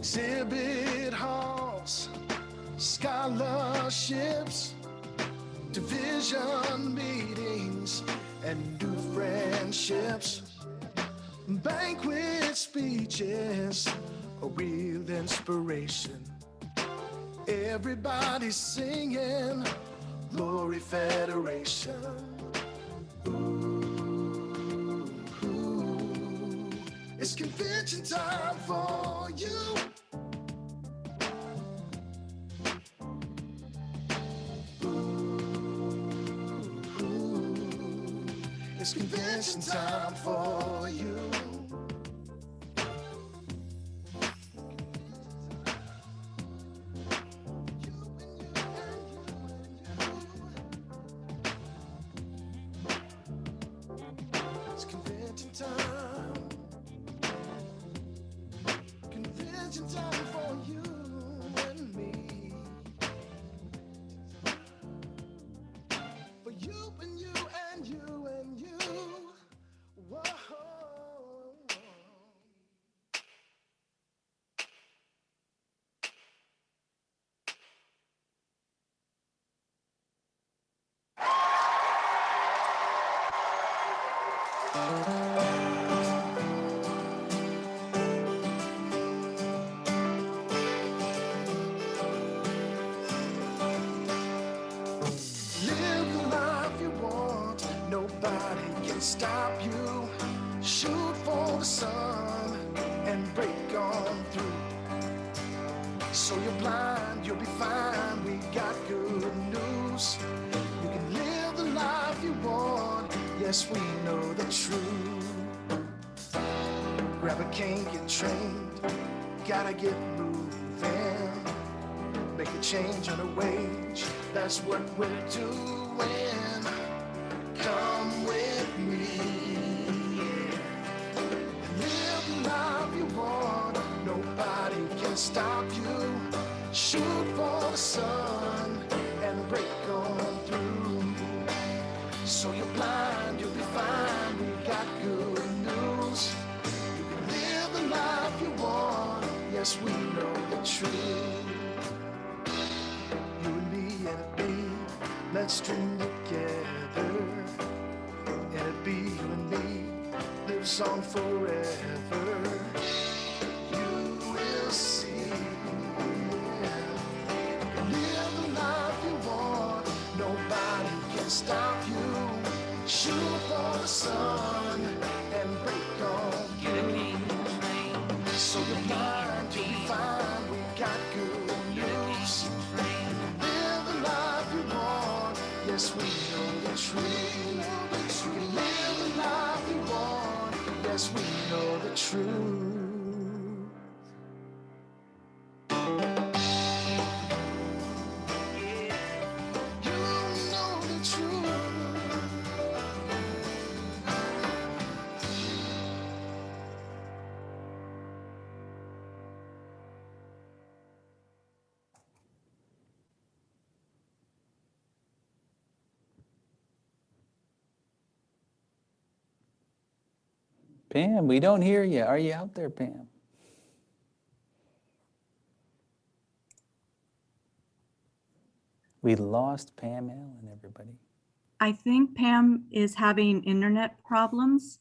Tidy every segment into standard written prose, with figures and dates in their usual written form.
exhibit halls, scholarships, division meetings, and new friendships, banquet speeches, a real inspiration. Everybody's singing Glory Federation. Ooh, ooh. It's convention time for you. Ooh, it's convention time for you. Live the life you want, nobody can stop you. Shoot for the sun and break on through. So you're blind, you'll be fine, we got good news. You can live the life you want, yes, we know the truth. Grab a cane, get trained, gotta get moving. Make a change on a wage, that's what we're doing. Come with me, yeah. Live the life you want, nobody can stop you. Shoot for the sun and break on through. So you're blind, you'll be fine, we got good news. You can live the life you want, yes, we know the truth. You and me and it be, let's dream together. And it be you and me, lives on forever. You will see, yeah. Live the life you want, nobody can stop you. Shoot for the sun and break on through. So you're blind, you'll be fine, we got good news. Live the life you want, yes, we know the truth. You live the life you want, yes, we know the truth. You know the truth. Pam, we don't hear you. Are you out there, Pam? We lost Pam Allen, everybody. I think Pam is having internet problems.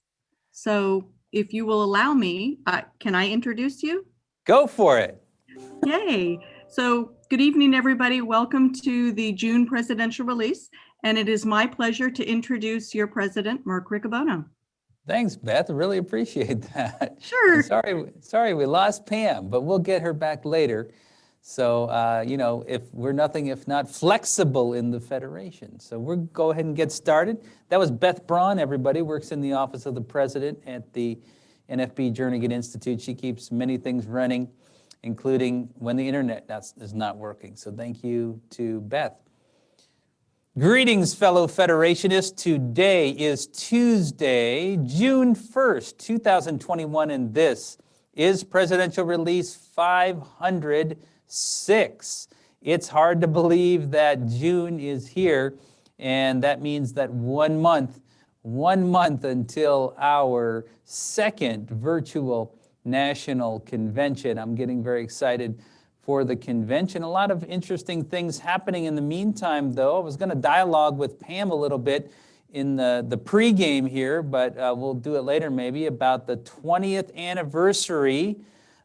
So if you will allow me, can I introduce you? Go for it. Yay. So good evening, everybody. Welcome to the June presidential release. And it is my pleasure to introduce your president, Mark Riccobono. Thanks, Beth. Really appreciate that. Sure. And sorry we lost Pam, but we'll get her back later. So, you know, if we're nothing if not flexible in the Federation. So we'll go ahead and get started. That was Beth Braun, everybody, works in the Office of the President at the NFB Jernigan Institute. She keeps many things running, including when the internet is not working. So thank you to Beth. Greetings, fellow Federationists. Today is Tuesday, June 1st, 2021, and this is Presidential Release 506. It's hard to believe that June is here, and that means that 1 month until our second virtual National Convention. I'm getting very excited for the convention. A lot of interesting things happening in the meantime, though. I was going to dialogue with Pam a little bit in the pregame here, but we'll do it later maybe, about the 20th anniversary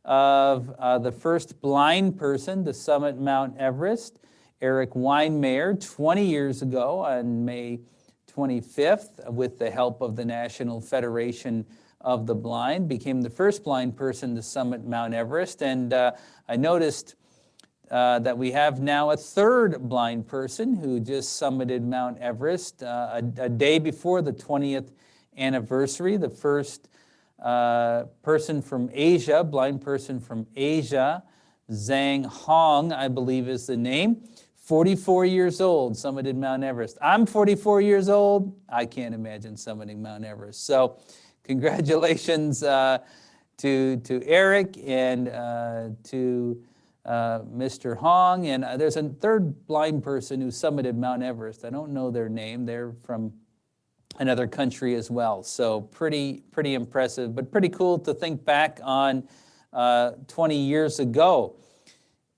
of the first blind person to summit Mount Everest, Eric Weinmayer, 20 years ago on May 25th, with the help of the National Federation of the Blind, became the first blind person to summit Mount Everest. And I noticed that we have now a third blind person who just summited Mount Everest a day before the 20th anniversary. The first person from Asia, blind person from Asia, Zhang Hong, I believe is the name. 44 years old, summited Mount Everest. I'm 44 years old. I can't imagine summiting Mount Everest. So congratulations to Eric and to Mr. Hong. And there's a third blind person who summited Mount Everest. I don't know their name. They're from another country as well. So pretty impressive, but pretty cool to think back on 20 years ago.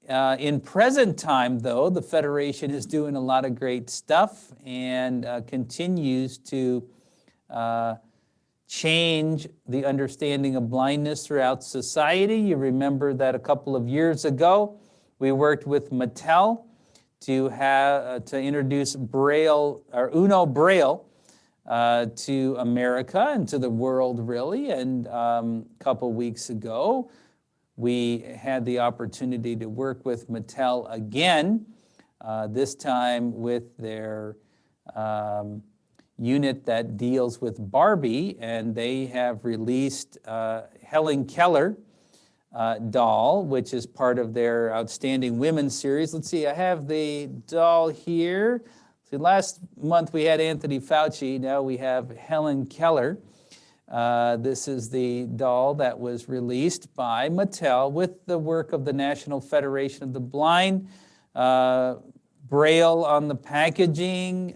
In present time, though, the Federation is doing a lot of great stuff and continues to change the understanding of blindness throughout society. You remember that a couple of years ago, we worked with Mattel to introduce Braille, or Uno Braille, to America and to the world, really. And a couple weeks ago, we had the opportunity to work with Mattel again, this time with their unit that deals with Barbie, and they have released Helen Keller doll, which is part of their Outstanding Women series. Let's see, I have the doll here. See, last month we had Anthony Fauci, now we have Helen Keller. This is the doll that was released by Mattel with the work of the National Federation of the Blind, Braille on the packaging.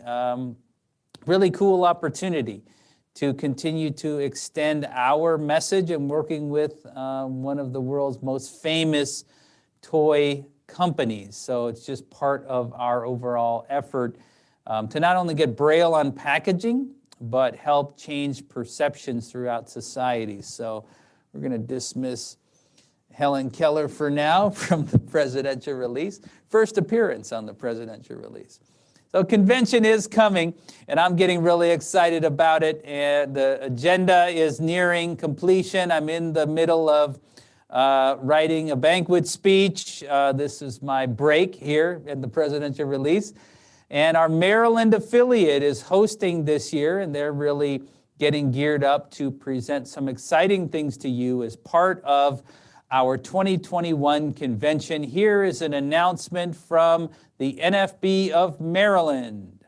Really cool opportunity to continue to extend our message and working with one of the world's most famous toy companies. So it's just part of our overall effort to not only get Braille on packaging, but help change perceptions throughout society. So we're going to dismiss Helen Keller for now from the presidential release. First appearance on the presidential release. So convention is coming, and I'm getting really excited about it. And the agenda is nearing completion. I'm in the middle of writing a banquet speech. This is my break here at the presidential release. And our Maryland affiliate is hosting this year, and they're really getting geared up to present some exciting things to you as part of our 2021 convention. Here is an announcement from the NFB of Maryland.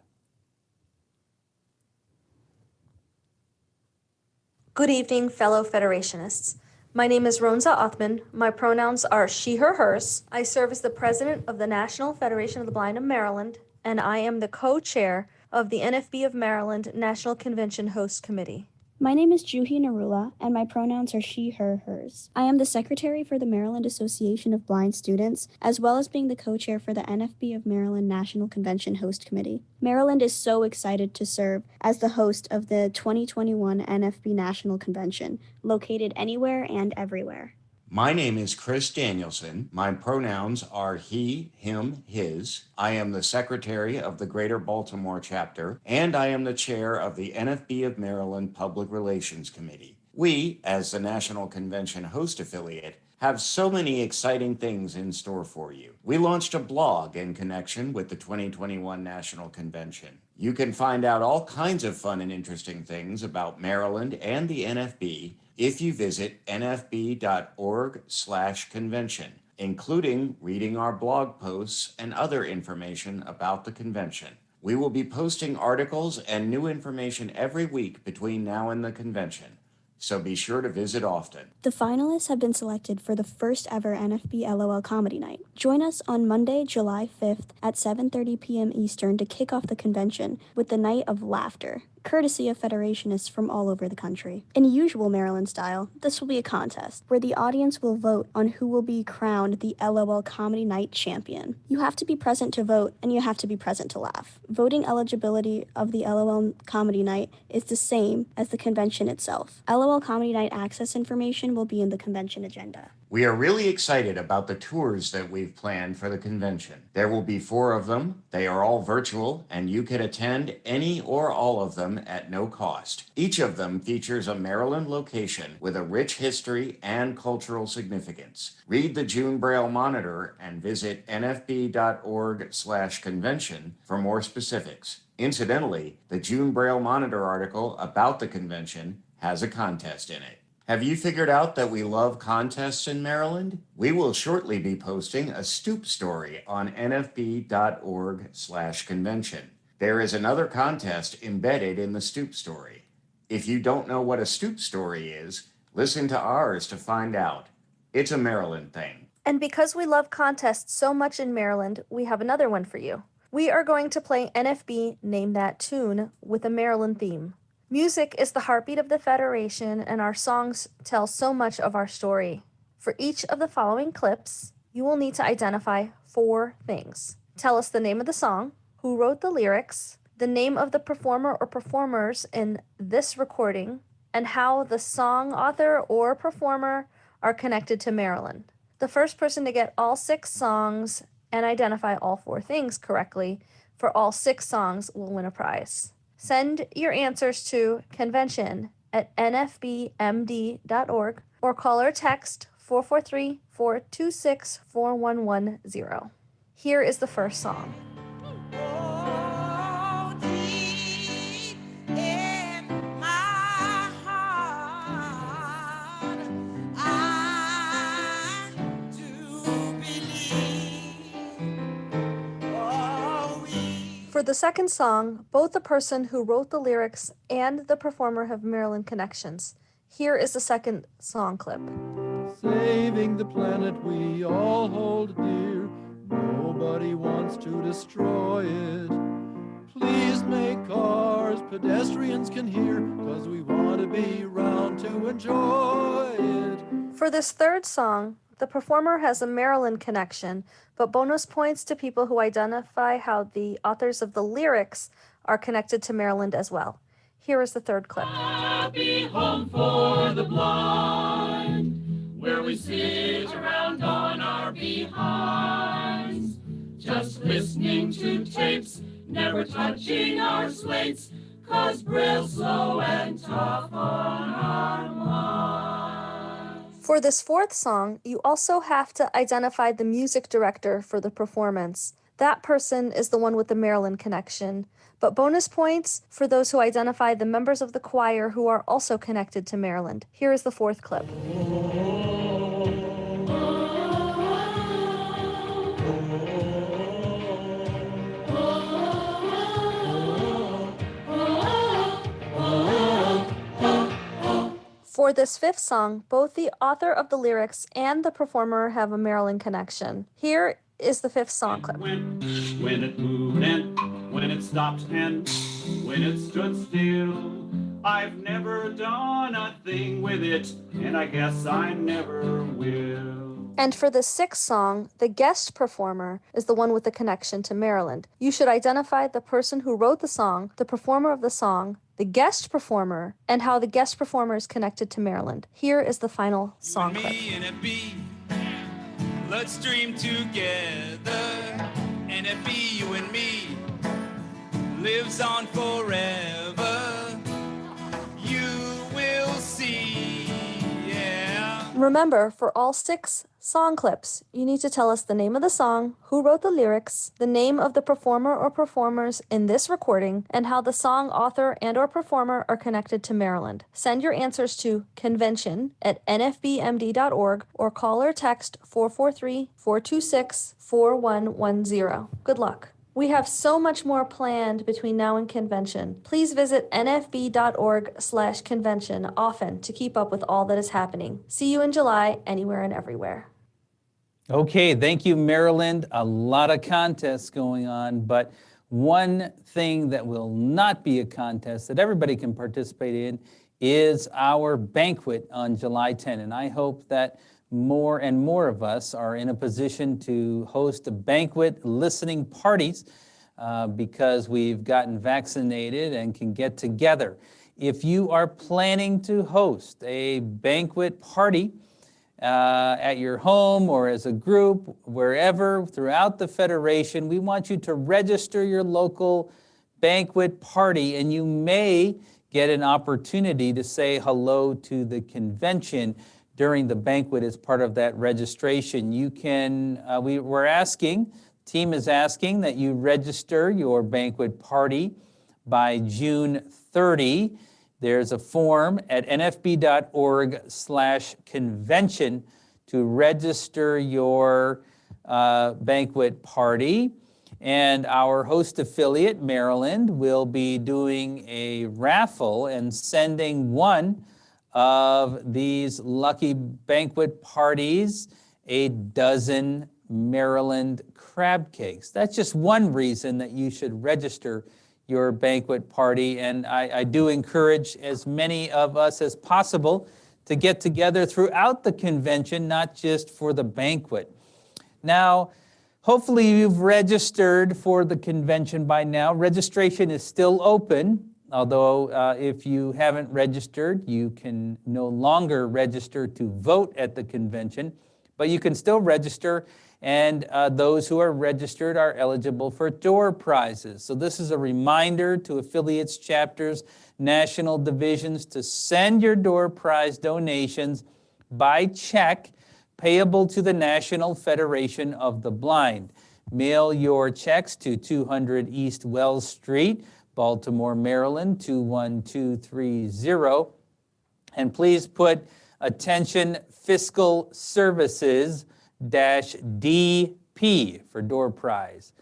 Good evening, fellow Federationists. My name is Ronza Othman. My pronouns are she, her, hers. I serve as the president of the National Federation of the Blind of Maryland, and I am the co-chair of the NFB of Maryland National Convention Host Committee. My name is Juhi Narula, and my pronouns are she, her, hers. I am the secretary for the Maryland Association of Blind Students, as well as being the co-chair for the NFB of Maryland National Convention Host Committee. Maryland is so excited to serve as the host of the 2021 NFB National Convention, located anywhere and everywhere. My name is Chris Danielson. My pronouns are he, him, his. I am the secretary of the Greater Baltimore chapter, and I am the chair of the NFB of Maryland Public Relations Committee. We, as the National Convention host affiliate, have so many exciting things in store for you. We launched a blog in connection with the 2021 National Convention. You can find out all kinds of fun and interesting things about Maryland and the NFB if you visit nfb.org/convention, including reading our blog posts and other information about the convention. We will be posting articles and new information every week between now and the convention, so be sure to visit often. The finalists have been selected for the first ever NFB LOL Comedy Night. Join us on Monday, July 5th at 7:30 p.m. Eastern to kick off the convention with the Night of Laughter. courtesy of Federationists from all over the country. In usual Maryland style, this will be a contest where the audience will vote on who will be crowned the LOL Comedy Night champion. You have to be present to vote, and you have to be present to laugh. Voting eligibility of the LOL Comedy Night is the same as the convention itself. LOL Comedy Night access information will be in the convention agenda. We are really excited about the tours that we've planned for the convention. There will be 4 of them. They are all virtual, and you can attend any or all of them at no cost. Each of them features a Maryland location with a rich history and cultural significance. Read the June Braille Monitor and visit nfb.org/convention for more specifics. Incidentally, the June Braille Monitor article about the convention has a contest in it. Have you figured out that we love contests in Maryland? We will shortly be posting a Stoop story on nfb.org/convention. There is another contest embedded in the Stoop story. If you don't know what a Stoop story is, listen to ours to find out. It's a Maryland thing. And because we love contests so much in Maryland, we have another one for you. We are going to play NFB Name That Tune with a Maryland theme. Music is the heartbeat of the Federation, and our songs tell so much of our story. For each of the following clips, you will need to identify 4 things. Tell us the name of the song, who wrote the lyrics, the name of the performer or performers in this recording, and how the song author or performer are connected to Maryland. The first person to get all 6 songs and identify all 4 things correctly for all 6 songs will win a prize. Send your answers to convention@nfbmd.org or call or text 443-426-4110. Here is the first song. Oh, deep in my heart, I do believe. Oh, For the second song, both the person who wrote the lyrics and the performer have Maryland connections. Here is the second song clip. Saving the planet we all hold dear. Nobody wants to destroy it. Please make cars pedestrians can hear, 'cause we want to be around to enjoy it. For this third song, the performer has a Maryland connection, but bonus points to people who identify how the authors of the lyrics are connected to Maryland as well. Here is the third clip. happy home for the blind, where we sit around on our behinds, just listening to tapes, never touching our slates, 'cause Braille's slow and tough on our minds. For this fourth song, you also have to identify the music director for the performance. That person is the one with the Maryland connection. But bonus points for those who identify the members of the choir who are also connected to Maryland. Here is the fourth clip. For this fifth song, both the author of the lyrics and the performer have a Maryland connection. Here is the fifth song clip. When it moved and when it stopped and when it stood still, I've never done a thing with it, and I guess I never will. And for the sixth song, the guest performer is the one with the connection to Maryland. You should identify the person who wrote the song, the performer of the song, the guest performer, and how the guest performer is connected to Maryland. Here is the final song clip. Let's dream together, NFB, you and me, lives on forever. You will see, yeah. Remember, for all 6 song clips, you need to tell us the name of the song, who wrote the lyrics, the name of the performer or performers in this recording, and how the song author and or performer are connected to Maryland. Send your answers to convention@nfbmd.org or call or text 443-426-4110. Good luck. We have so much more planned between now and convention. Please visit nfb.org/convention often to keep up with all that is happening. See you in July, anywhere and everywhere. Okay, thank you, Maryland. A lot of contests going on, but One thing that will not be a contest that everybody can participate in is our banquet on July 10. And I hope that more and more of us are in a position to host a banquet listening parties because we've gotten vaccinated and can get together. If you are planning to host a banquet party at your home or as a group, wherever throughout the Federation, we want you to register your local banquet party, and you may get an opportunity to say hello to the convention during the banquet as part of that registration. You can, we're asking, team is asking that you register your banquet party by June 30. There's a form at nfb.org/convention to register your banquet party. And our host affiliate, Maryland, will be doing a raffle and sending one of these lucky banquet parties a dozen Maryland crab cakes. That's just one reason that you should register your banquet party. And I do encourage as many of us as possible to get together throughout the convention, not just for the banquet. Now, hopefully you've registered for the convention by now. Registration is still open, although if you haven't registered, you can no longer register to vote at the convention, but you can still register, and those who are registered are eligible for door prizes. So this is a reminder to affiliates, chapters, national divisions to send your door prize donations by check payable to the National Federation of the Blind. Mail your checks to 200 East Wells Street, Baltimore, Maryland, 21230. And please put attention fiscal services -DP for door prize.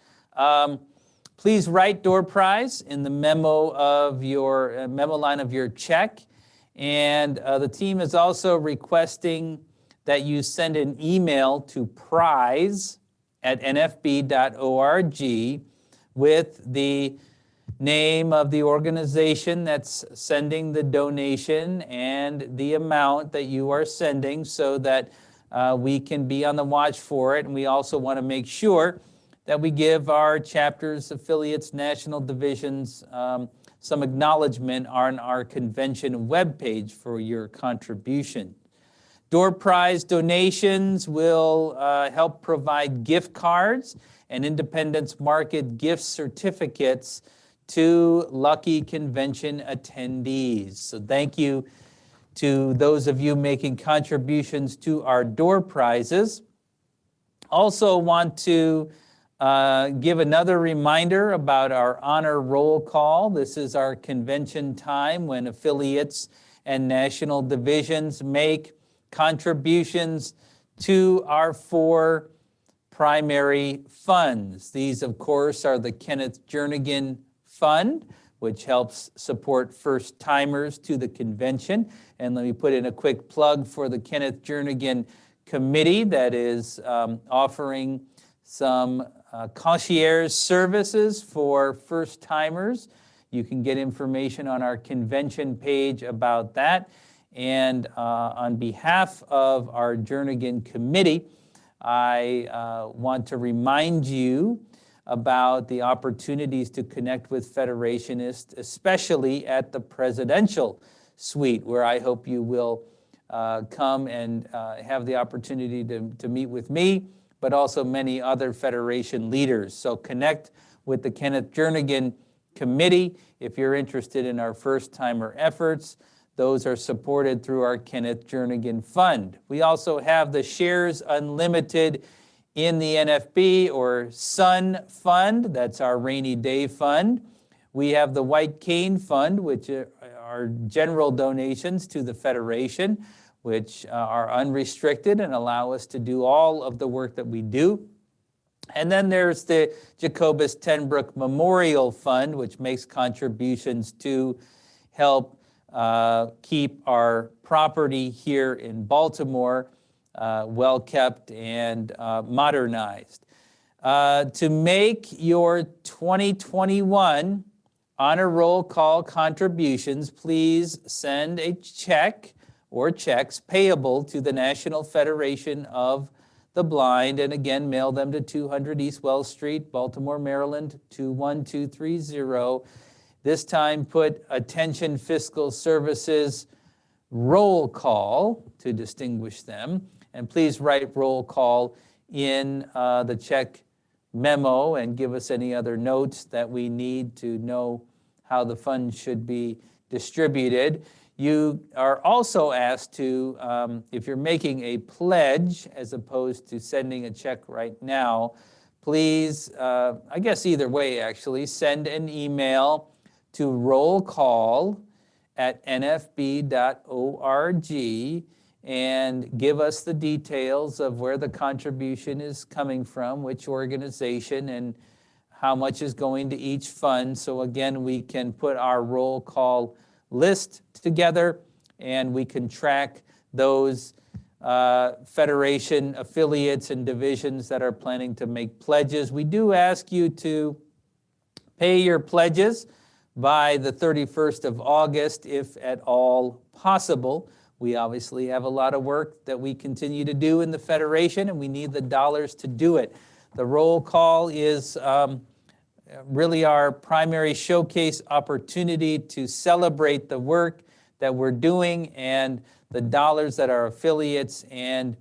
Please write door prize in the memo of your memo line of your check. And the team is also requesting that you send an email to prize@nfb.org with the name of the organization that's sending the donation and the amount that you are sending so that we can be on the watch for it. And we also want to make sure that we give our chapters, affiliates, national divisions some acknowledgement on our convention webpage for your contribution. Door prize donations will help provide gift cards and Independence Market gift certificates to lucky convention attendees. So thank you to those of you making contributions to our door prizes. Also want to give another reminder about our honor roll call. This is our convention time when affiliates and national divisions make contributions to our 4 primary funds. These, of course, are the Kenneth Jernigan Fund, which helps support first-timers to the convention. And let me put in a quick plug for the Kenneth Jernigan Committee that is offering some concierge services for first-timers. You can get information on our convention page about that. And on behalf of our Jernigan Committee, I want to remind you about the opportunities to connect with Federationists, especially at the presidential suite, where I hope you will come and have the opportunity to meet with me, but also many other Federation leaders. So connect with the Kenneth Jernigan Committee if you're interested in our first-timer efforts. Those are supported through our Kenneth Jernigan Fund. We also have the Shares Unlimited in the NFB or SUN Fund. That's our rainy day fund. We have the White Cane Fund, which are general donations to the Federation, which are unrestricted and allow us to do all of the work that we do. And then there's the Jacobus Tenbrook Memorial Fund, which makes contributions to help keep our property here in Baltimore well kept and modernized. To make your 2021 honor roll call contributions, please send a check or checks payable to the National Federation of the Blind, and again, mail them to 200 East Wells Street, Baltimore, Maryland, 21230. This time put attention fiscal services roll call to distinguish them. And please write roll call in the check memo and give us any other notes that we need to know how the funds should be distributed. You are also asked to, if you're making a pledge as opposed to sending a check right now, please, I guess either way actually, send an email to rollcall@nfb.org and give us the details of where the contribution is coming from, which organization, and how much is going to each fund. So again, we can put our roll call list together and we can track those Federation affiliates and divisions that are planning to make pledges. We do ask you to pay your pledges by the 31st of August, if at all possible. We obviously have a lot of work that we continue to do in the Federation, and we need the dollars to do it. The roll call is really our primary showcase opportunity to celebrate the work that we're doing and the dollars that our affiliates and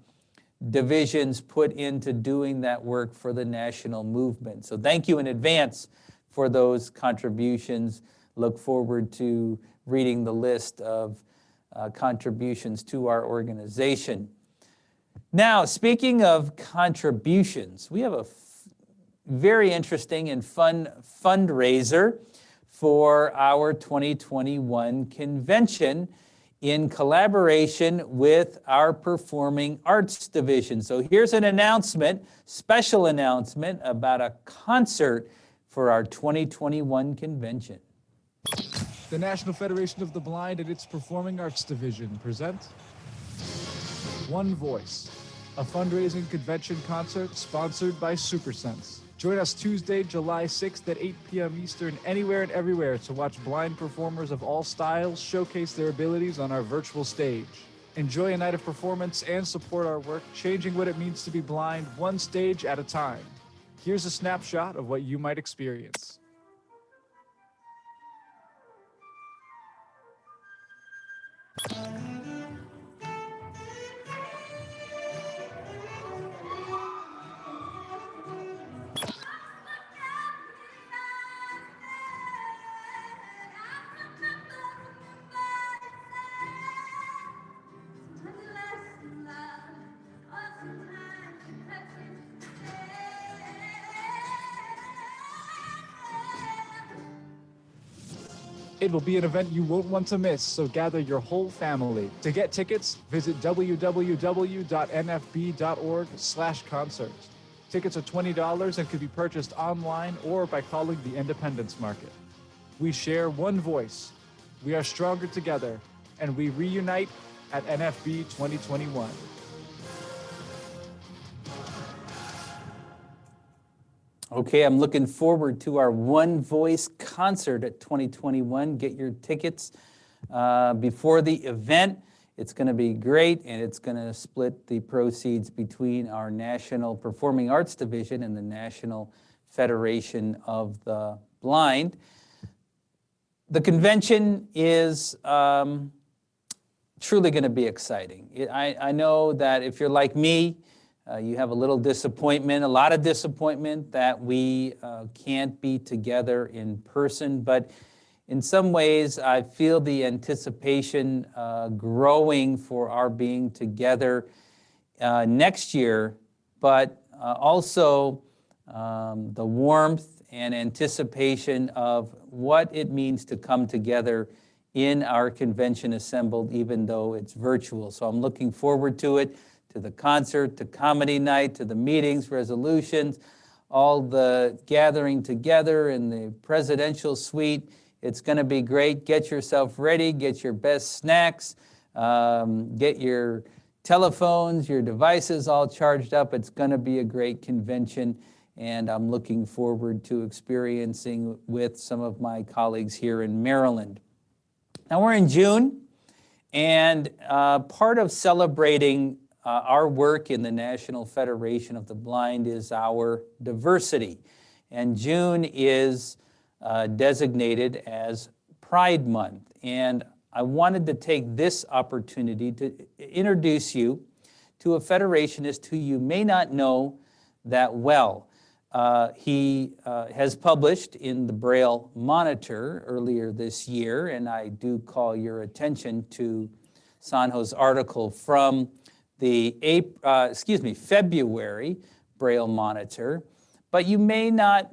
divisions put into doing that work for the national movement. So thank you in advance for those contributions. Look forward to reading the list of contributions to our organization. Now, speaking of contributions, we have a very interesting and fun fundraiser for our 2021 convention in collaboration with our Performing Arts Division. So here's an announcement, special announcement about a concert for our 2021 convention. The National Federation of the Blind and its Performing Arts Division present One Voice, a fundraising convention concert sponsored by SuperSense. Join us Tuesday, July 6th at 8 p.m. Eastern, anywhere and everywhere, to watch blind performers of all styles showcase their abilities on our virtual stage. Enjoy a night of performance and support our work, changing what it means to be blind one stage at a time. Here's a snapshot of what you might experience. It will be an event you won't want to miss, so gather your whole family. To get tickets, visit www.nfb.org/concert. Tickets are $20 and can be purchased online or by calling the Independence Market. We share one voice. We are stronger together, and we reunite at NFB 2021. Okay, I'm looking forward to our One Voice concert at 2021. Get your tickets before the event. It's going to be great, and it's going to split the proceeds between our National Performing Arts Division and the National Federation of the Blind. The convention is truly going to be exciting. I know that if you're like me, you have a little disappointment, a lot of disappointment that we can't be together in person, but in some ways I feel the anticipation growing for our being together next year, but also the warmth and anticipation of what it means to come together in our convention assembled, even though it's virtual. So I'm looking forward to it. To the concert, to comedy night, to the meetings, resolutions, all the gathering together in the presidential suite. It's going to be great. Get yourself ready. Get your best snacks. Get your telephones, your devices all charged up. It's going to be a great convention. and I'm looking forward to experiencing with some of my colleagues here in Maryland. Now we're in June, and part of celebrating our work in the National Federation of the Blind is our diversity. And June is designated as Pride Month. And I wanted to take this opportunity to introduce you to a federationist who you may not know that well. He has published in the Braille Monitor earlier this year, and I do call your attention to Sanho's article from the February Braille Monitor, but you may not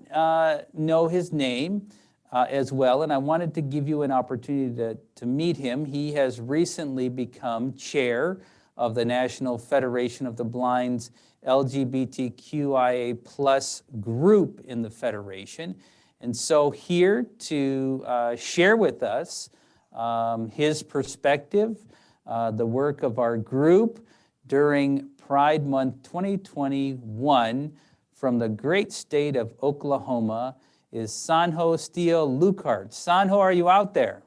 know his name as well, and I wanted to give you an opportunity to meet him. He has recently become chair of the National Federation of the Blind's LGBTQIA plus group in the Federation. And so here to share with us his perspective, the work of our group during Pride Month 2021 from the great state of Oklahoma is Sanho Steele Lukart. Sanho, are you out there?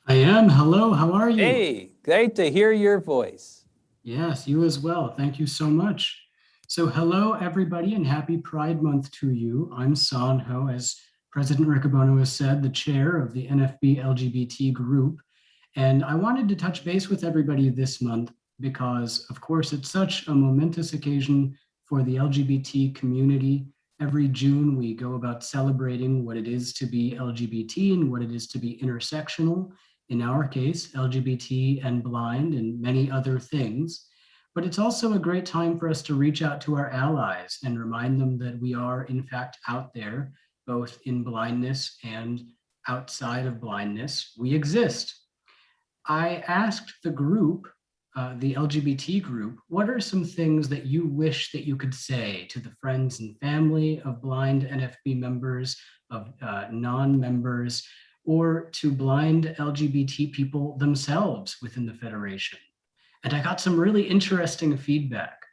I am. Hello, how are you? Hey, great to hear your voice. Yes, you as well. Thank you so much. So hello, everybody, and happy Pride Month to you. I'm Sanho, as President Riccobono has said, the chair of the NFB LGBT group. And I wanted to touch base with everybody this month because, of course, it's such a momentous occasion for the LGBT community. Every June, we go about celebrating what it is to be LGBT and what it is to be intersectional. In our case, LGBT and blind and many other things. But it's also a great time for us to reach out to our allies and remind them that we are, in fact, out there, both in blindness and outside of blindness. We exist. I asked the group, the LGBT group, what are some things that you wish that you could say to the friends and family of blind NFB members, of non-members, or to blind LGBT people themselves within the Federation? And I got some really interesting feedback.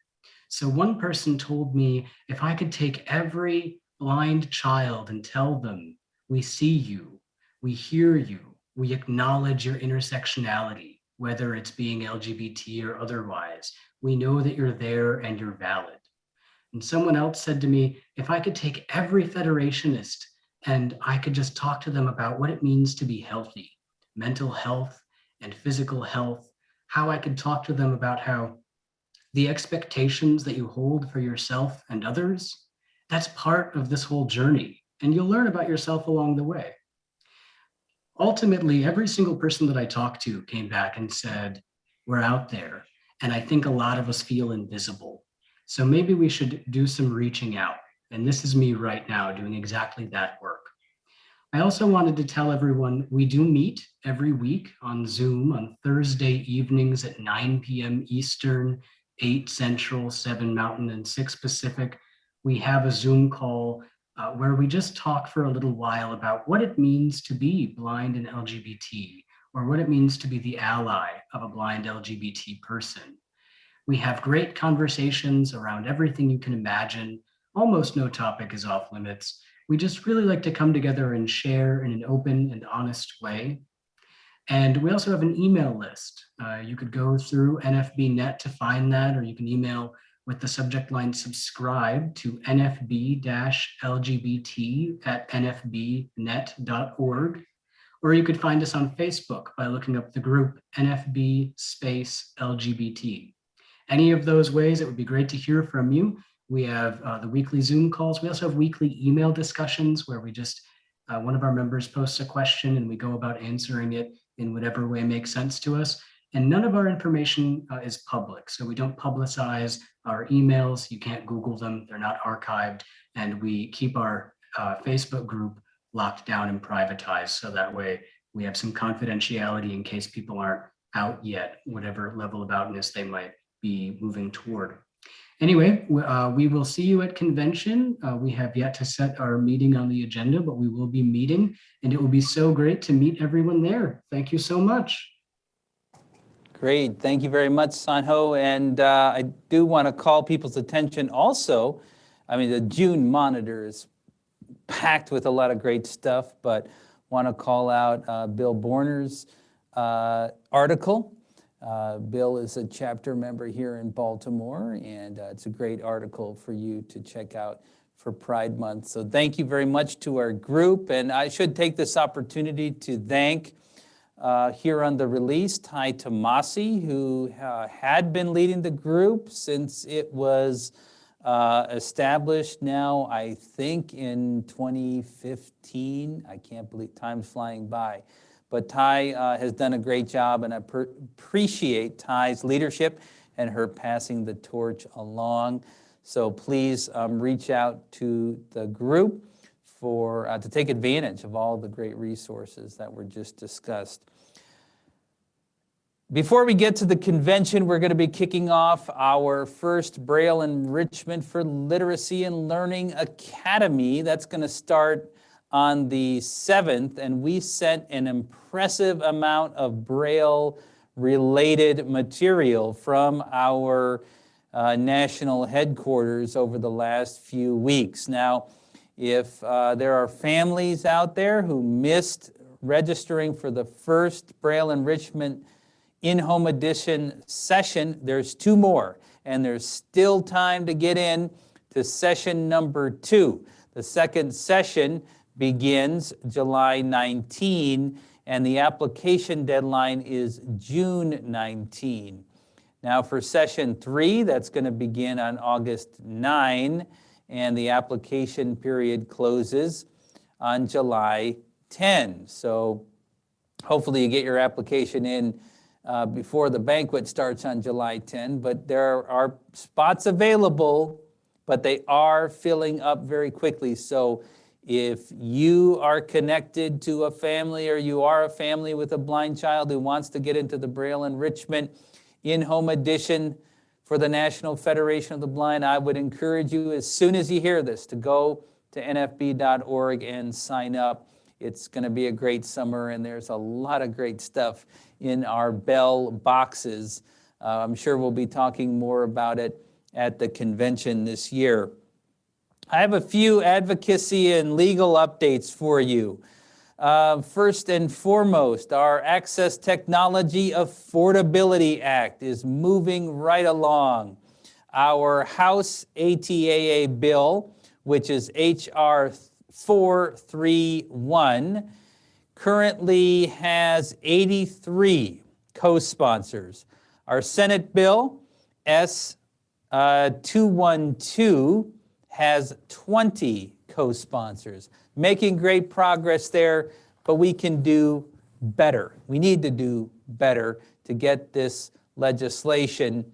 So one person told me if I could take every blind child and tell them, we see you, we hear you, we acknowledge your intersectionality, whether it's being LGBT or otherwise, we know that you're there and you're valid. And someone else said to me, if I could take every Federationist and I could just talk to them about what it means to be healthy, mental health and physical health, how I could talk to them about how the expectations that you hold for yourself and others, that's part of this whole journey, and you'll learn about yourself along the way. Ultimately, every single person that I talked to came back and said, we're out there, and I think a lot of us feel invisible. So maybe we should do some reaching out. And this is me right now doing exactly that work. I also wanted to tell everyone we do meet every week on Zoom on Thursday evenings at 9 p.m. Eastern, 8 Central, 7 Mountain, and 6 Pacific. We have a Zoom call where we just talk for a little while about what it means to be blind and LGBT, or what it means to be the ally of a blind LGBT person. We have great conversations around everything you can imagine. Almost no topic is off limits. We just really like to come together and share in an open and honest way. And we also have an email list. You could go through NFBnet to find that, or you can email with the subject line subscribe to nfb-lgbt@nfbnet.org. Or you could find us on Facebook by looking up the group NFB space LGBT. Any of those ways, it would be great to hear from you. We have the weekly Zoom calls. We also have weekly email discussions where we just, one of our members posts a question and we go about answering it in whatever way makes sense to us. And none of our information is public. So we don't publicize our emails. You can't Google them. They're not archived. And we keep our Facebook group locked down and privatized. So that way we have some confidentiality in case people aren't out yet, whatever level of outness they might be moving toward. Anyway, we will see you at convention. We have yet to set our meeting on the agenda, but we will be meeting, and it will be so great to meet everyone there. Thank you so much. Great, thank you very much, Sanho. And I do want to call people's attention also I mean, the June Monitor is packed with a lot of great stuff, but want to call out Bill Borner's article. Bill is a chapter member here in Baltimore, and it's a great article for you to check out for Pride Month. So thank you very much to our group, and I should take this opportunity to thank here on the release, Ty Tomasi, who had been leading the group since it was established now, I think in 2015. I can't believe time's flying by. But Ty has done a great job, and I appreciate Ty's leadership and her passing the torch along. So please reach out to the group to take advantage of all the great resources that were just discussed. Before we get to the convention, we're going to be kicking off our first Braille Enrichment for Literacy and Learning Academy. That's going to start on the 7th, and we sent an impressive amount of Braille-related material from our national headquarters over the last few weeks. Now, if there are families out there who missed registering for the first Braille Enrichment in-home edition session, there's 2 more, and there's still time to get in to session number 2. The second session begins July 19, and the application deadline is June 19. Now for session 3, that's going to begin on August 9, and the application period closes on July 10. So hopefully you get your application in before the banquet starts on July 10, but there are spots available, but they are filling up very quickly. So if you are connected to a family, or you are a family with a blind child who wants to get into the Braille Enrichment in-home edition for the National Federation of the Blind, I would encourage you, as soon as you hear this, to go to nfb.org and sign up. It's going to be a great summer, and there's a lot of great stuff in our bell boxes. I'm sure we'll be talking more about it at the convention this year. I have a few advocacy and legal updates for you. First and foremost, our Access Technology Affordability Act is moving right along. Our House ATAA bill, which is H.R. 431, currently has 83 co-sponsors. Our Senate bill, S. 212, has 20 co-sponsors. Making great progress there, but we can do better. We need to do better to get this legislation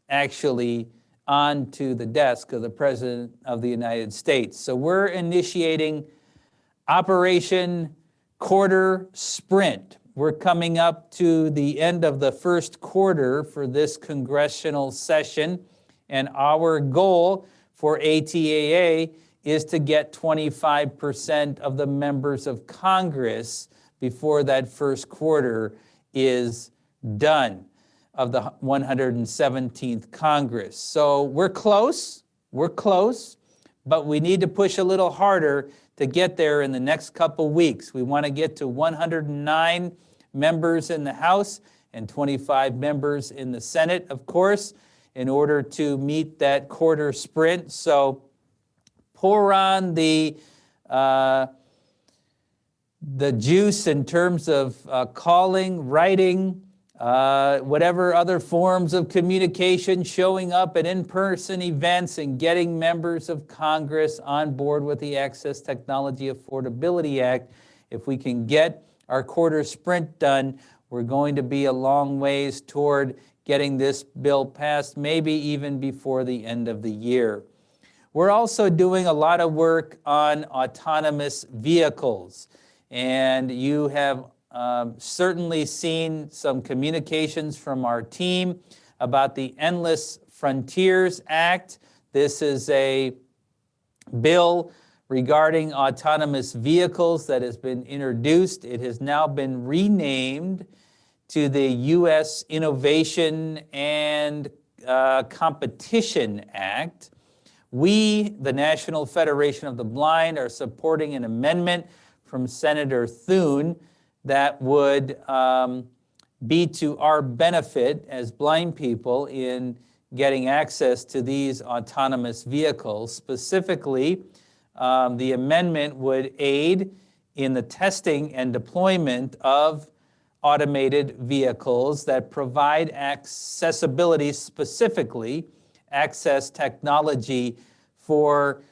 actually onto the desk of the President of the United States. So we're initiating Operation Quarter Sprint. We're coming up to the end of the first quarter for this congressional session, and our goal for ATAA is to get 25% of the members of Congress before that first quarter is done of the 117th Congress. So we're close, but we need to push a little harder to get there in the next couple weeks. We want to get to 109 members in the House and 25 members in the Senate, of course, in order to meet that quarter sprint. So pour on the juice in terms of calling, writing, whatever other forms of communication, showing up at in-person events and getting members of Congress on board with the Access Technology Affordability Act. If we can get our quarter sprint done, we're going to be a long ways toward getting this bill passed, maybe even before the end of the year. We're also doing a lot of work on autonomous vehicles, and you have certainly seen some communications from our team about the Endless Frontiers Act. This is a bill regarding autonomous vehicles that has been introduced. It has now been renamed to the U.S. Innovation and Competition Act. We, the National Federation of the Blind, are supporting an amendment from Senator Thune that would be to our benefit as blind people in getting access to these autonomous vehicles. Specifically, the amendment would aid in the testing and deployment of automated vehicles that provide accessibility, specifically access technology for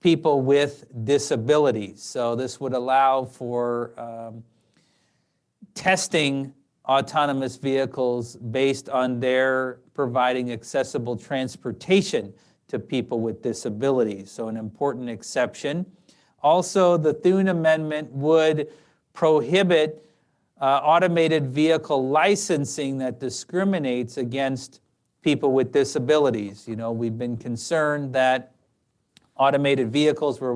people with disabilities. So this would allow for testing autonomous vehicles based on their providing accessible transportation to people with disabilities. So an important exception. Also, the Thune Amendment would prohibit automated vehicle licensing that discriminates against people with disabilities. You know, we've been concerned that automated vehicles will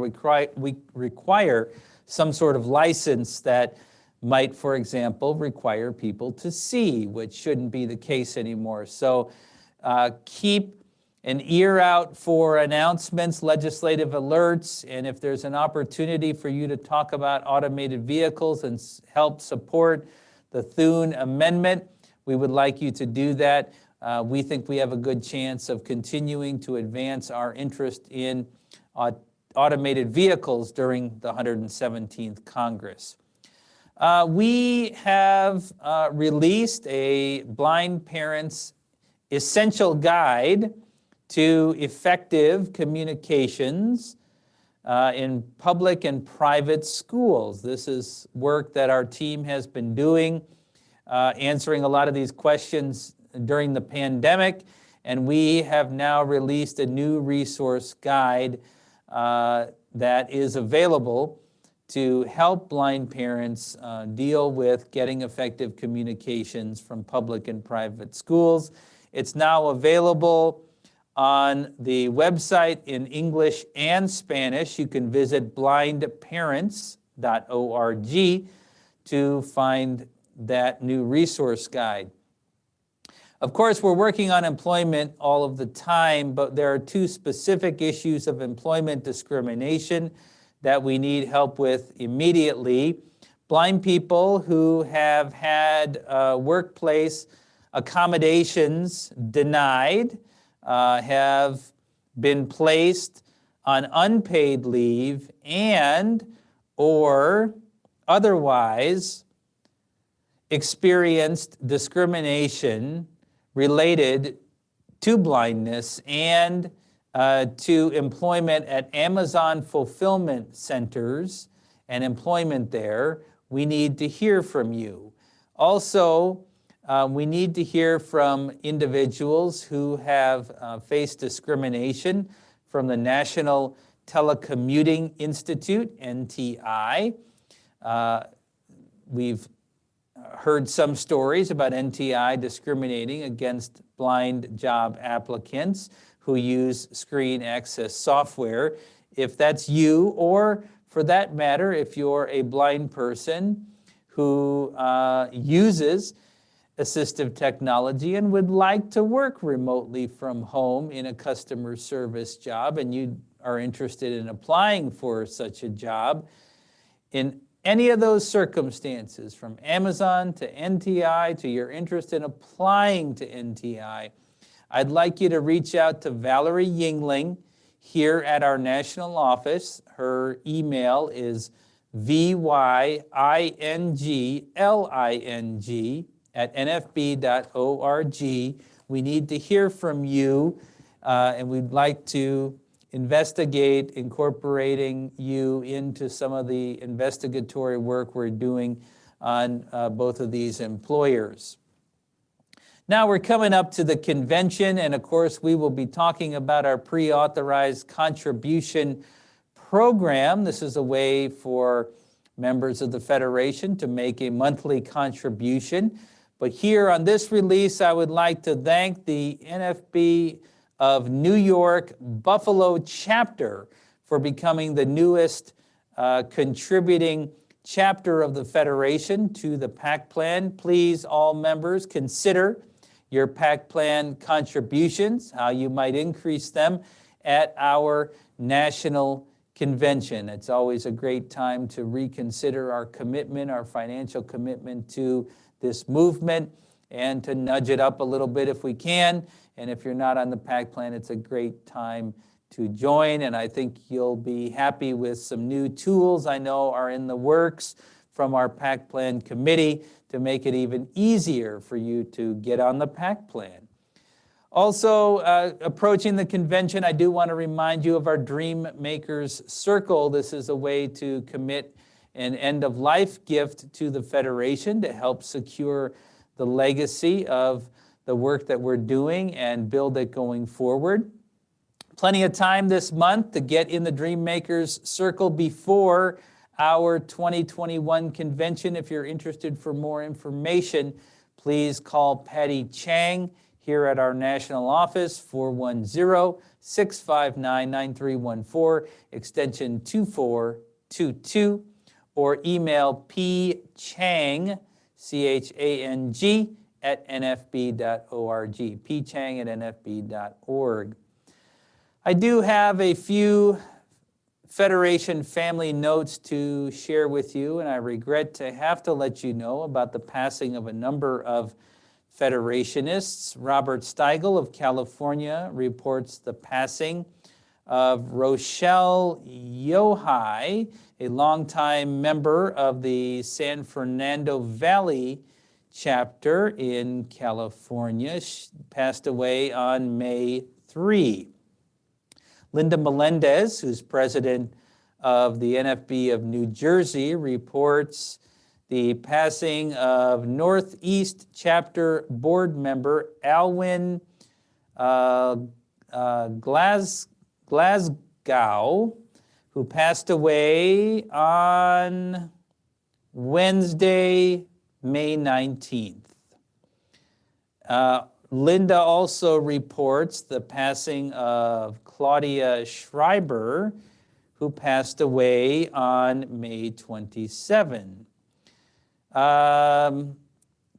require some sort of license that might, for example, require people to see, which shouldn't be the case anymore. So keep an ear out for announcements, legislative alerts, and if there's an opportunity for you to talk about automated vehicles and help support the Thune Amendment, we would like you to do that. We think we have a good chance of continuing to advance our interest in automated vehicles during the 117th Congress. We have released a blind parents essential guide to effective communications in public and private schools. This is work that our team has been doing, answering a lot of these questions during the pandemic, and we have now released a new resource guide that is available to help blind parents deal with getting effective communications from public and private schools. It's now available on the website in English and Spanish. You can visit blindparents.org to find that new resource guide. Of course, we're working on employment all of the time, but there are two specific issues of employment discrimination that we need help with immediately. Blind people who have had workplace accommodations denied, have been placed on unpaid leave and or otherwise experienced discrimination related to blindness and to employment at Amazon fulfillment centers and employment there. We need to hear from you. Also, we need to hear from individuals who have faced discrimination from the National Telecommuting Institute, NTI. We've heard some stories about NTI discriminating against blind job applicants who use screen access software. If that's you, or for that matter, if you're a blind person who uses assistive technology and would like to work remotely from home in a customer service job, and you are interested in applying for such a job, in any of those circumstances, from Amazon to NTI to your interest in applying to NTI, I'd like you to reach out to Valerie Yingling here at our national office. Her email is vyingling@nfb.org. We need to hear from you, and we'd like to investigate incorporating you into some of the investigatory work we're doing on both of these employers. Now we're coming up to the convention, and of course we will be talking about our pre-authorized contribution program. This is a way for members of the Federation to make a monthly contribution. But here on this release, I would like to thank the NFB of New York Buffalo chapter for becoming the newest contributing chapter of the Federation to the PAC plan. Please, all members, consider your PAC plan contributions, how you might increase them, at our national convention. It's always a great time to reconsider our commitment, our financial commitment to this movement, and to nudge it up a little bit if we can. And if you're not on the PAC plan, it's a great time to join. And I think you'll be happy with some new tools I know are in the works from our PAC plan committee to make it even easier for you to get on the PAC plan. Also, approaching the convention, I do want to remind you of our Dream Makers Circle. This is a way to commit an end-of-life gift to the Federation to help secure the legacy of the work that we're doing and build it going forward. Plenty of time this month to get in the Dream Makers Circle before our 2021 convention. If you're interested for more information, please call Patty Chang here at our national office, 410-659-9314, extension 2422, or email pchang, C-H-A-N-G, at nfb.org, pchang@nfb.org. I do have a few Federation family notes to share with you, and I regret to have to let you know about the passing of a number of Federationists. Robert Steigel of California reports the passing of Rochelle Yohai, a longtime member of the San Fernando Valley chapter in California. She passed away on May 3. Linda Melendez, who's president of the NFB of New Jersey, reports the passing of Northeast Chapter board member Alwyn Glasgow, who passed away on Wednesday, May 19th. Linda also reports the passing of Claudia Schreiber, who passed away on May 27. Pam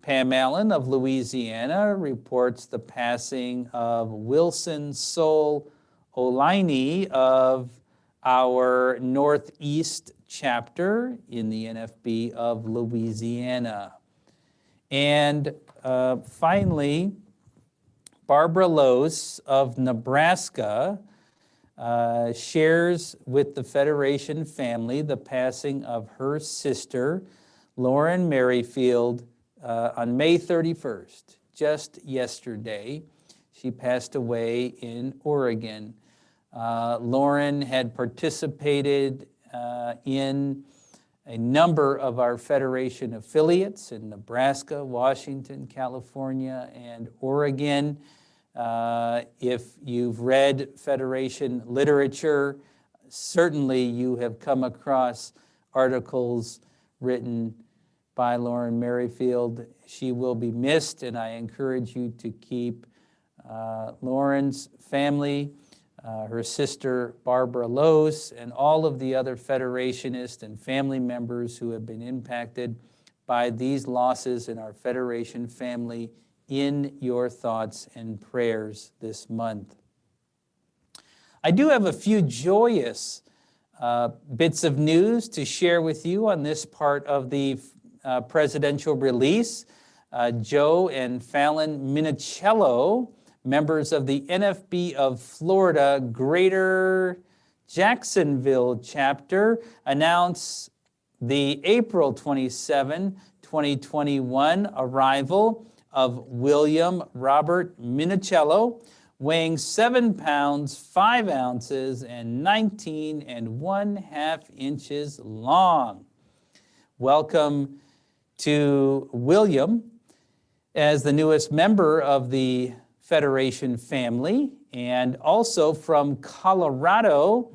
Allen of Louisiana reports the passing of Wilson Sol Olaini of our Northeast chapter in the NFB of Louisiana. And finally, Barbara Lose of Nebraska shares with the Federation family the passing of her sister, Lauren Merrifield, on May 31st, just yesterday. She passed away in Oregon. Lauren had participated in a number of our Federation affiliates in Nebraska, Washington, California, and Oregon. If you've read Federation literature, certainly you have come across articles written by Lauren Merrifield. She will be missed, and I encourage you to keep Lauren's family, her sister Barbara Lose, and all of the other Federationists and family members who have been impacted by these losses in our Federation family in your thoughts and prayers this month. I do have a few joyous bits of news to share with you on this part of the presidential release. Joe and Fallon Minicello, members of the NFB of Florida Greater Jacksonville chapter, announce the April 27, 2021 arrival of William Robert Minicello, weighing 7 pounds, 5 ounces, and 19 1/2 inches long. Welcome to William as the newest member of the Federation family, and also from Colorado,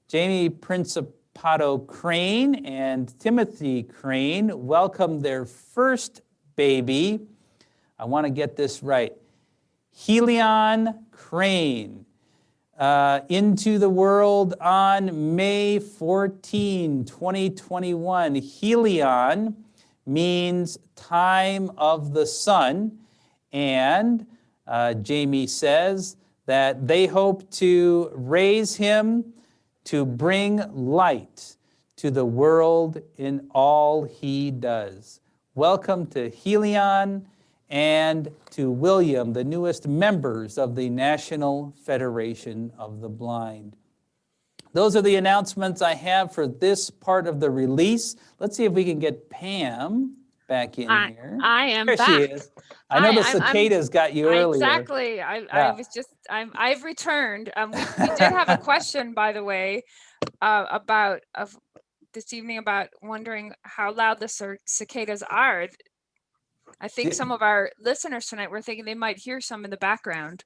Jamie Principato Crane and Timothy Crane welcomed their first baby. I want to get this right. Helion Crane into the world on May 14, 2021. Helion means time of the sun, and Jamie says that they hope to raise him to bring light to the world in all he does. Welcome to Helion and to William, the newest members of the National Federation of the Blind. Those are the announcements I have for this part of the release. Let's see if we can get Pam back in here. I am There back. she is. I know the Hi, cicadas got you earlier. Exactly. I Yeah. was just, I've returned. We did have a question, by the way, about this evening about wondering how loud the cicadas are. I think some of our listeners tonight were thinking they might hear some in the background.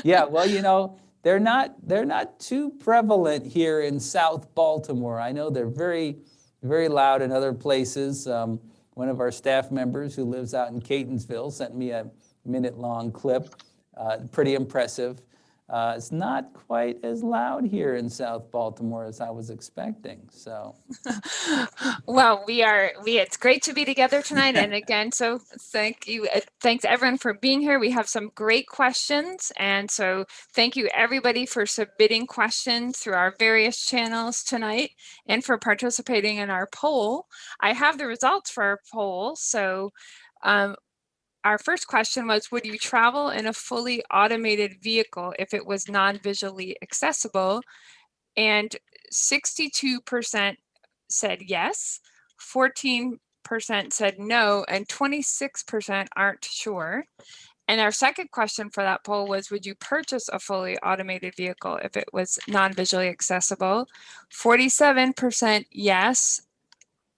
Yeah, well, you know, they're not too prevalent here in South Baltimore. I know they're very, very loud in other places. One of our staff members who lives out in Catonsville sent me a minute-long clip. Pretty impressive. It's not quite as loud here in South Baltimore as I was expecting. So, Well, it's great to be together tonight. And again, so thank you. Thanks everyone for being here. We have some great questions. And so thank you everybody for submitting questions through our various channels tonight and for participating in our poll. I have the results for our poll. So, our first question was, would you travel in a fully automated vehicle if it was non-visually accessible? And 62% said yes, 14% said no, and 26% aren't sure. And our second question for that poll was, would you purchase a fully automated vehicle if it was non-visually accessible? 47% yes,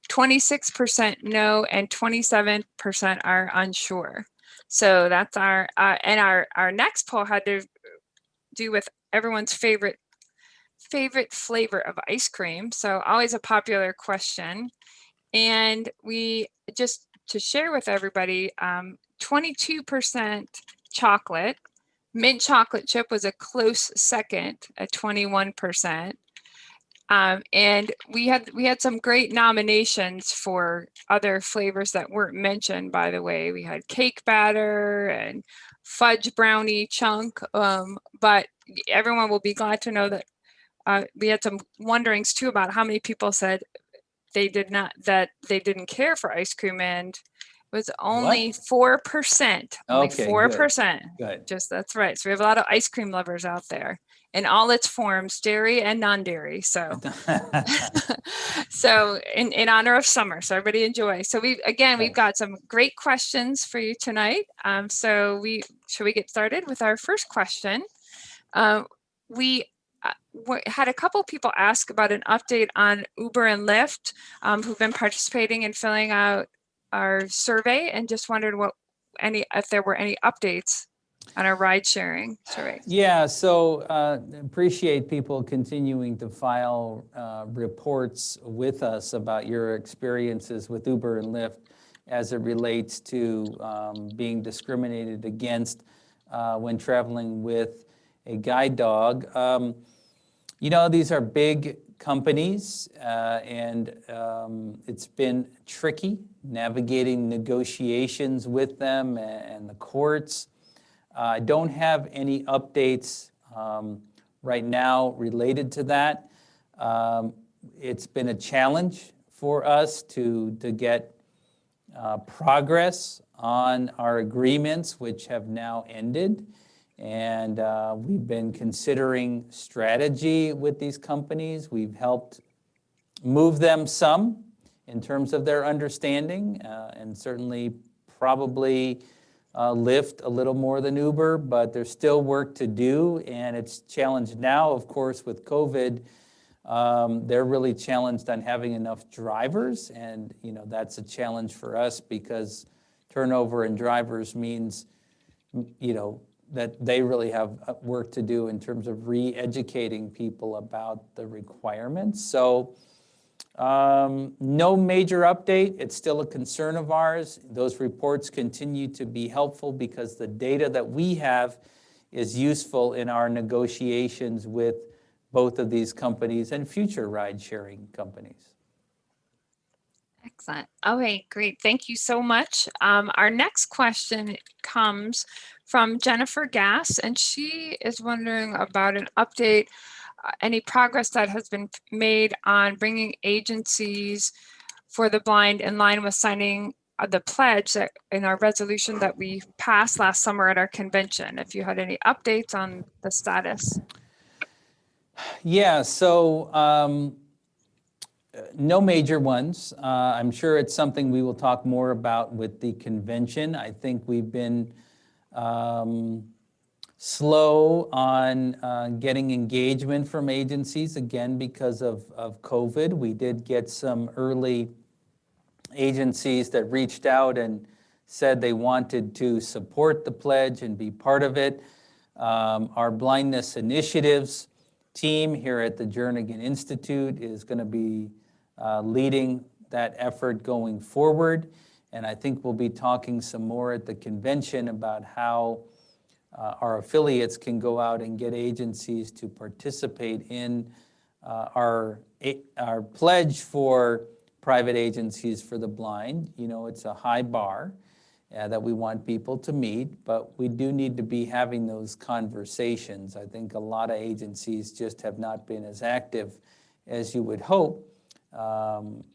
26% no, and 27% are unsure. So that's our next poll had to do with everyone's favorite flavor of ice cream. So always a popular question. And we just to share with everybody, 22% chocolate. Mint chocolate chip was a close second at 21%. And we had some great nominations for other flavors that weren't mentioned, by the way. We had cake batter and fudge brownie chunk, but everyone will be glad to know that we had some wonderings too about how many people said they didn't care for ice cream, and it was only 4%. Only okay, 4%. Good. Just that's right. So we have a lot of ice cream lovers out there in all its forms, dairy and non-dairy. So, so in honor of summer, so everybody enjoy. So we've got some great questions for you tonight. Should we get started with our first question? We had a couple people ask about an update on Uber and Lyft, who've been participating in filling out our survey, and just wondered if there were any updates on our ride sharing survey. Yeah, so appreciate people continuing to file reports with us about your experiences with Uber and Lyft as it relates to being discriminated against when traveling with a guide dog. You know, these are big companies, and it's been tricky navigating negotiations with them and the courts. I don't have any updates right now related to that. It's been a challenge for us to get progress on our agreements, which have now ended. And we've been considering strategy with these companies. We've helped move them some in terms of their understanding, and certainly probably Lyft a little more than Uber, but there's still work to do, and it's challenged now, of course, with COVID. They're really challenged on having enough drivers, and you know that's a challenge for us because turnover in drivers means, you know, that they really have work to do in terms of re-educating people about the requirements. So no major update. It's still a concern of ours. Those reports continue to be helpful because the data that we have is useful in our negotiations with both of these companies and future ride-sharing companies. Excellent. Okay, great. Thank you so much. Our next question comes from Jennifer Gass, and she is wondering about an update, any progress that has been made on bringing agencies for the blind in line with signing the pledge that in our resolution that we passed last summer at our convention. If you had any updates on the status. Yeah, so no major ones. I'm sure it's something we will talk more about with the convention. I think we've been slow on getting engagement from agencies, again, because of COVID. We did get some early agencies that reached out and said they wanted to support the pledge and be part of it. Our blindness initiatives team here at the Jernigan Institute is going to be leading that effort going forward. And I think we'll be talking some more at the convention about how our affiliates can go out and get agencies to participate in our pledge for private agencies for the blind. You know, it's a high bar that we want people to meet, but we do need to be having those conversations. I think a lot of agencies just have not been as active as you would hope,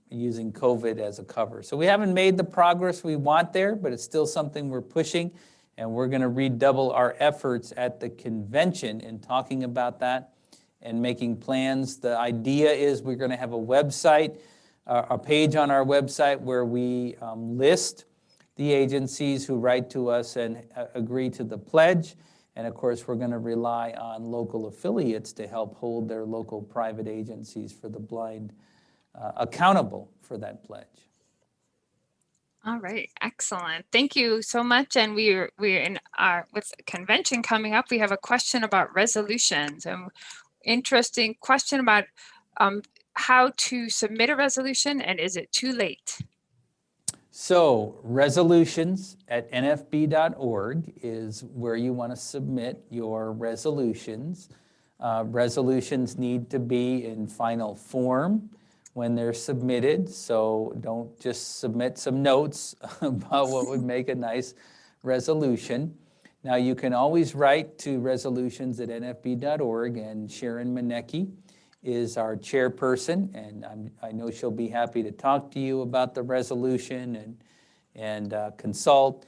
using COVID as a cover. So we haven't made the progress we want there, but it's still something we're pushing, and we're going to redouble our efforts at the convention in talking about that and making plans. The idea is we're going to have a website, a page on our website where we list the agencies who write to us and agree to the pledge. And of course, we're going to rely on local affiliates to help hold their local private agencies for the blind accountable for that pledge. All right, excellent. Thank you so much. And we're in our with convention coming up. We have a question about resolutions, and interesting question about how to submit a resolution, and is it too late? So resolutions at nfb.org is where you want to submit your resolutions. Resolutions need to be in final form when they're submitted, so don't just submit some notes about what would make a nice resolution. Now, you can always write to resolutions at nfb.org, and Sharon Manecki is our chairperson, and I know she'll be happy to talk to you about the resolution and consult,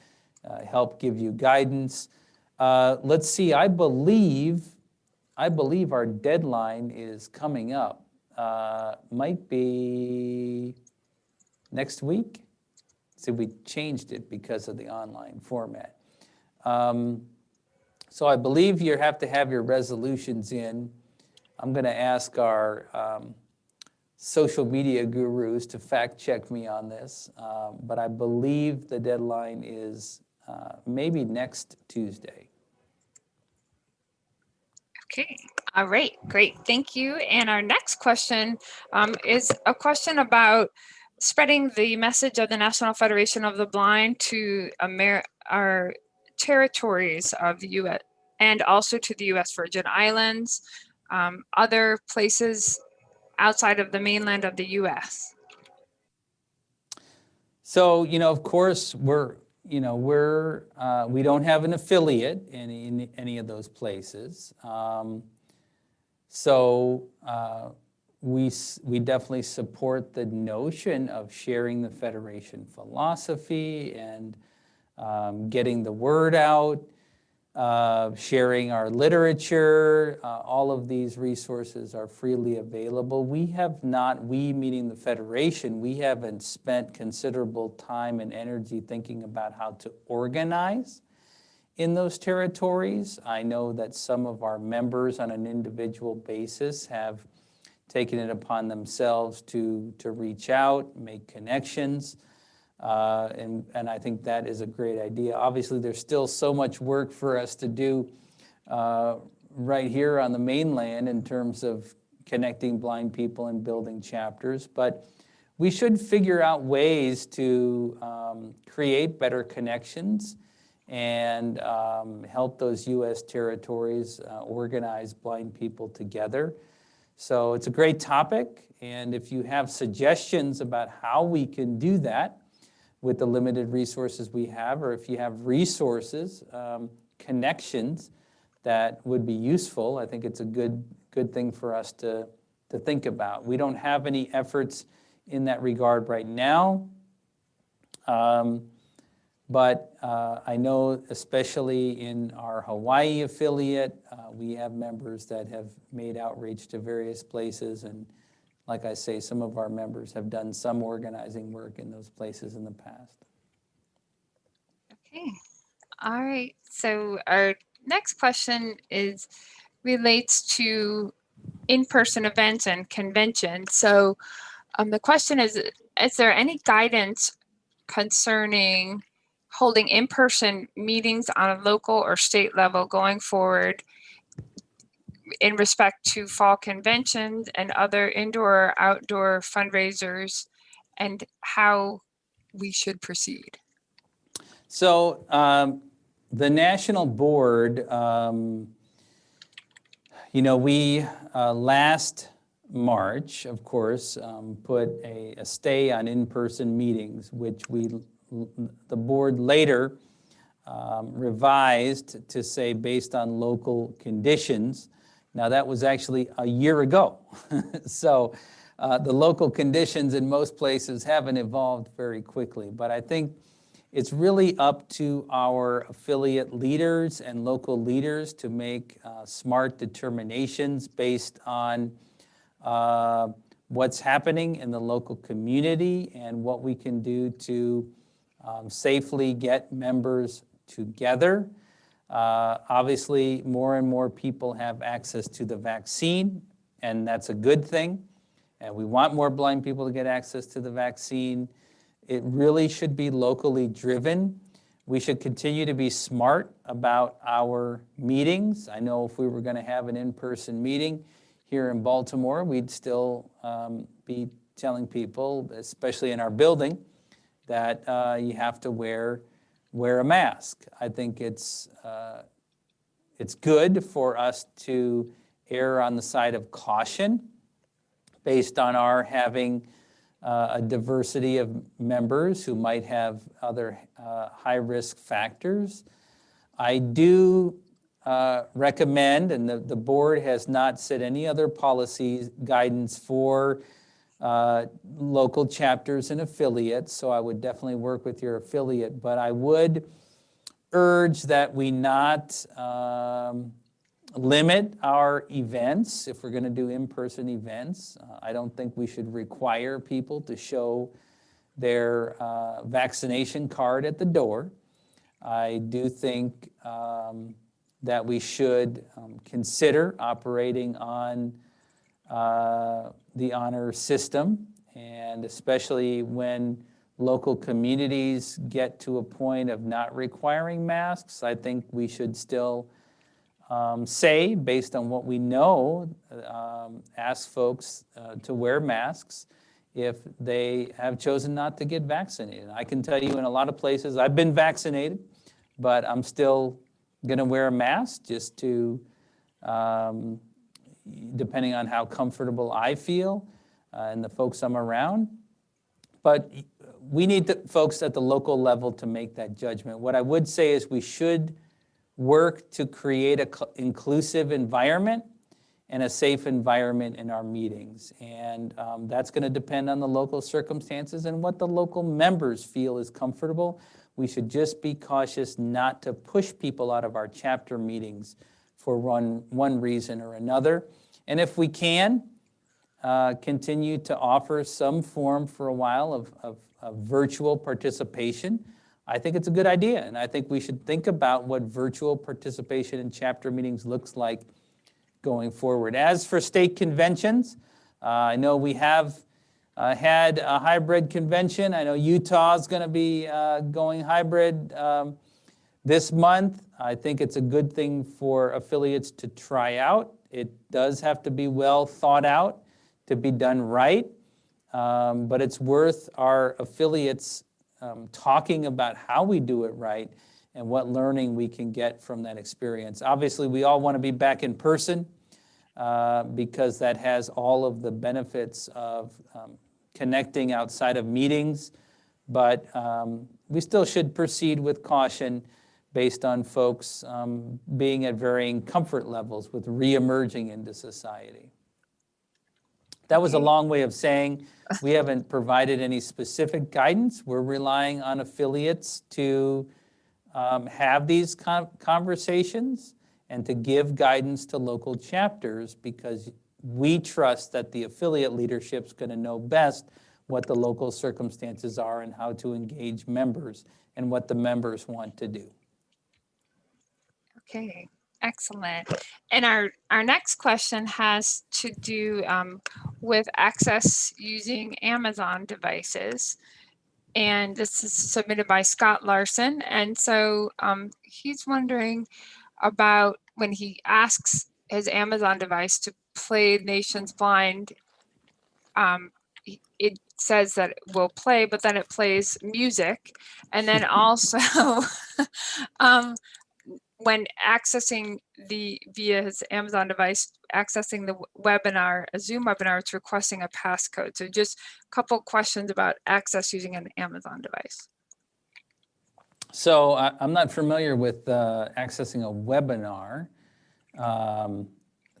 help give you guidance. Let's see, I believe our deadline is coming up. Might be next week. So we changed it because of the online format. So I believe you have to have your resolutions in. I'm going to ask our social media gurus to fact check me on this, but I believe the deadline is maybe next Tuesday. Okay, all right, great, thank you. And our next question is a question about spreading the message of the National Federation of the Blind to our territories of the U.S. and also to the U.S. Virgin Islands, other places outside of the mainland of the U.S. So, you know, of course, we don't have an affiliate in any of those places. We definitely support the notion of sharing the Federation philosophy and getting the word out, sharing our literature. All of these resources are freely available. We meaning the Federation, we haven't spent considerable time and energy thinking about how to organize in those territories. I know that some of our members on an individual basis have taken it upon themselves to reach out, make connections. And I think that is a great idea. Obviously, there's still so much work for us to do right here on the mainland in terms of connecting blind people and building chapters, but we should figure out ways to create better connections and help those U.S. territories organize blind people together. So it's a great topic, and if you have suggestions about how we can do that with the limited resources we have, or if you have resources, connections that would be useful. I think it's a good thing for us to think about. We don't have any efforts in that regard right now. But I know especially in our Hawaii affiliate, we have members that have made outreach to various places. And like I say, some of our members have done some organizing work in those places in the past. Okay. All right. So our next question relates to in-person events and conventions. So the question is there any guidance concerning holding in-person meetings on a local or state level going forward in respect to fall conventions and other indoor or outdoor fundraisers, and how we should proceed? So the national board, we last March, of course, put a stay on in-person meetings, which the board later revised to say based on local conditions. Now that was actually a year ago. So the local conditions in most places haven't evolved very quickly, but I think it's really up to our affiliate leaders and local leaders to make smart determinations based on what's happening in the local community and what we can do to safely get members together. Obviously, more and more people have access to the vaccine, and that's a good thing. And we want more blind people to get access to the vaccine. It really should be locally driven. We should continue to be smart about our meetings. I know if we were going to have an in-person meeting here in Baltimore, we'd still be telling people, especially in our building, that you have to wear a mask. I think it's good for us to err on the side of caution based on our having a diversity of members who might have other high-risk factors. I do recommend, and the board has not set any other policies, guidance for local chapters and affiliates, so I would definitely work with your affiliate, but I would urge that we not limit our events if we're going to do in-person events. I don't think we should require people to show their vaccination card at the door. I do think that we should consider operating on the honor system, and especially when local communities get to a point of not requiring masks, I think we should still say, based on what we know, ask folks to wear masks if they have chosen not to get vaccinated. I can tell you in a lot of places, I've been vaccinated, but I'm still going to wear a mask just to, depending on how comfortable I feel and the folks I'm around. But we need the folks at the local level to make that judgment. What I would say is we should work to create an inclusive environment and a safe environment in our meetings. And that's going to depend on the local circumstances and what the local members feel is comfortable. We should just be cautious not to push people out of our chapter meetings for one reason or another. And if we can, continue to offer some form for a while of virtual participation, I think it's a good idea. And I think we should think about what virtual participation in chapter meetings looks like going forward. As for state conventions, I know we have had a hybrid convention. I know Utah is going to be going hybrid this month. I think it's a good thing for affiliates to try out. It does have to be well thought out to be done right, but it's worth our affiliates talking about how we do it right and what learning we can get from that experience. Obviously, we all want to be back in person because that has all of the benefits of connecting outside of meetings, but we still should proceed with caution based on folks being at varying comfort levels with re-emerging into society. That was a long way of saying we haven't provided any specific guidance. We're relying on affiliates to have these conversations and to give guidance to local chapters, because we trust that the affiliate leadership is going to know best what the local circumstances are and how to engage members and what the members want to do. Okay, excellent. And our next question has to do with access using Amazon devices. And this is submitted by Scott Larson. And so he's wondering about when he asks his Amazon device to play Nations Blind, it says that it will play, but then it plays music. And then also when accessing via his Amazon device, accessing the webinar, a Zoom webinar, it's requesting a passcode. So just a couple questions about access using an Amazon device. So I'm not familiar with accessing a webinar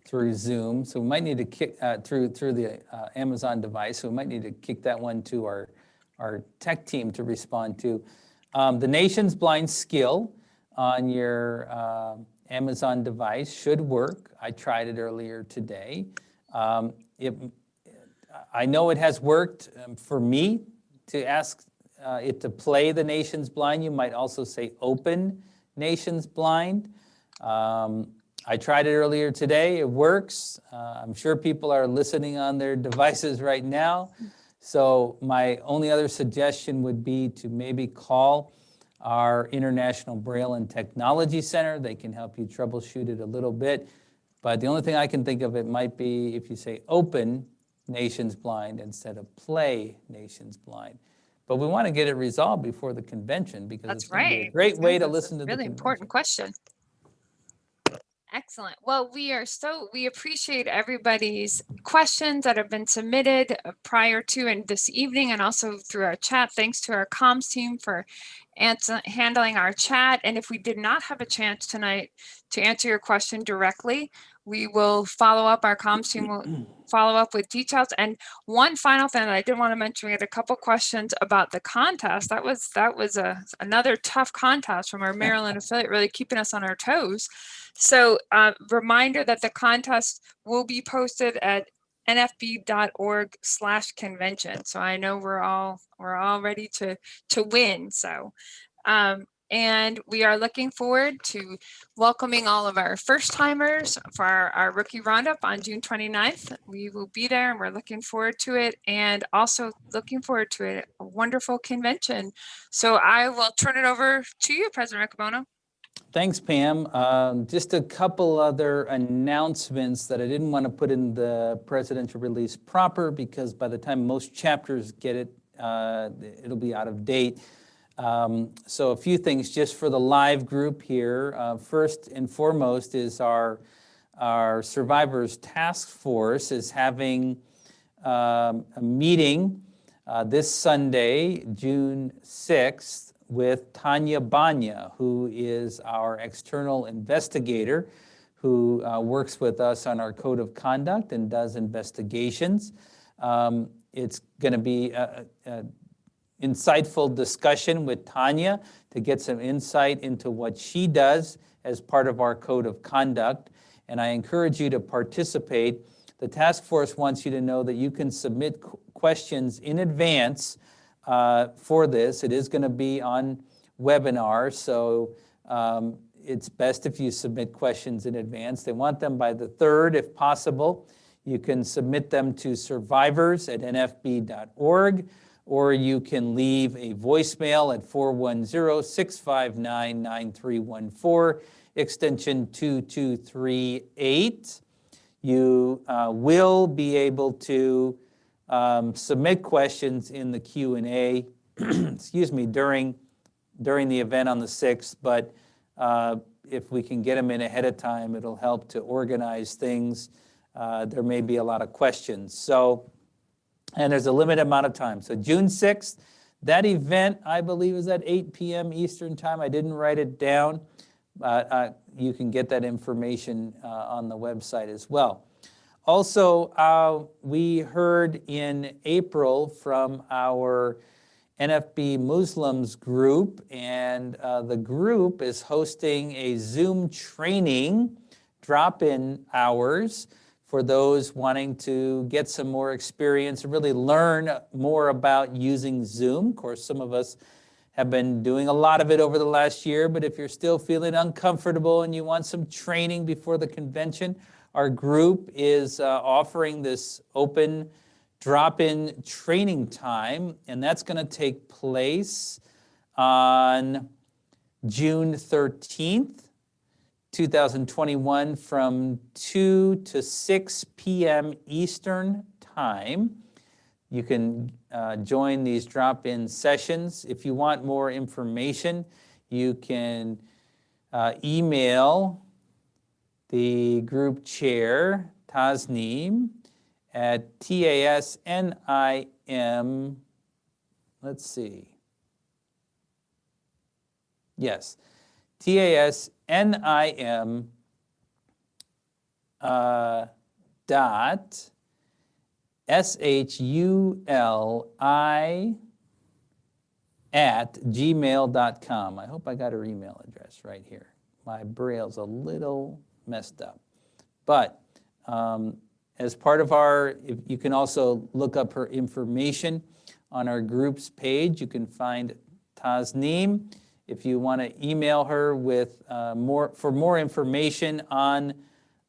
through Zoom. So we might need to kick through the Amazon device. So we might need to kick that one to our tech team to respond to. The Nations Blind skill on your Amazon device should work. I tried it earlier today. I know it has worked for me to ask it to play the Nations Blind. You might also say open Nations Blind. I tried it earlier today. It works. I'm sure people are listening on their devices right now. So my only other suggestion would be to maybe call our International Braille and Technology Center. They can help you troubleshoot it a little bit. But the only thing I can think of, it might be if you say open Nations Blind instead of play Nations Blind. But we want to get it resolved before the convention, because it's going to be a great way to listen to the convention. Really important question. Excellent. Well, we appreciate everybody's questions that have been submitted prior to and this evening, and also through our chat. Thanks to our comms team for handling our chat. And if we did not have a chance tonight to answer your question directly, we will follow up. Our comms team will follow up with details. And one final thing that I did want to mention, we had a couple questions about the contest. That was another tough contest from our Maryland affiliate, really keeping us on our toes. So reminder that the contest will be posted at nfb.org/convention. So I know we're all ready to win. So and we are looking forward to welcoming all of our first timers for our rookie roundup on June 29th. We will be there and we're looking forward to it, and also looking forward to a wonderful convention. So I will turn it over to you, President Riccobono. Thanks, Pam. Just a couple other announcements that I didn't want to put in the presidential release proper, because by the time most chapters get it, it'll be out of date. So a few things just for the live group here. First and foremost is our Survivors Task Force is having a meeting this Sunday, June 6th, with Tanya Banya, who is our external investigator who works with us on our code of conduct and does investigations. It's going to be an insightful discussion with Tanya to get some insight into what she does as part of our code of conduct. And I encourage you to participate. The task force wants you to know that you can submit questions in advance for this. It is going to be on webinar, so it's best if you submit questions in advance. They want them by the 3rd if possible. You can submit them to survivors@nfb.org, or you can leave a voicemail at 410-659-9314, extension 2238. You will be able to submit questions in the Q&A, excuse me, during the event on the 6th, but if we can get them in ahead of time, it'll help to organize things. There may be a lot of questions. So, and there's a limited amount of time. So June 6th, That event, I believe, is at 8 p.m. Eastern Time. I didn't write it down, but you can get that information on the website as well. Also, we heard in April from our NFB Muslims group, and the group is hosting a Zoom training drop-in hours for those wanting to get some more experience and really learn more about using Zoom. Of course, some of us have been doing a lot of it over the last year, but if you're still feeling uncomfortable and you want some training before the convention, our group is offering this open drop-in training time, and that's going to take place on June 13th, 2021 from 2 to 6 p.m. Eastern Time. You can join these drop-in sessions. If you want more information, you can email the group chair, Tasneem, at TASNIM, let's see. Yes, TASNIM dot SHULI at gmail.com. I hope I got her email address right here. My Braille's a little messed up. But as part of you can also look up her information on our group's page. You can find Tasneem if you want to email her with more information on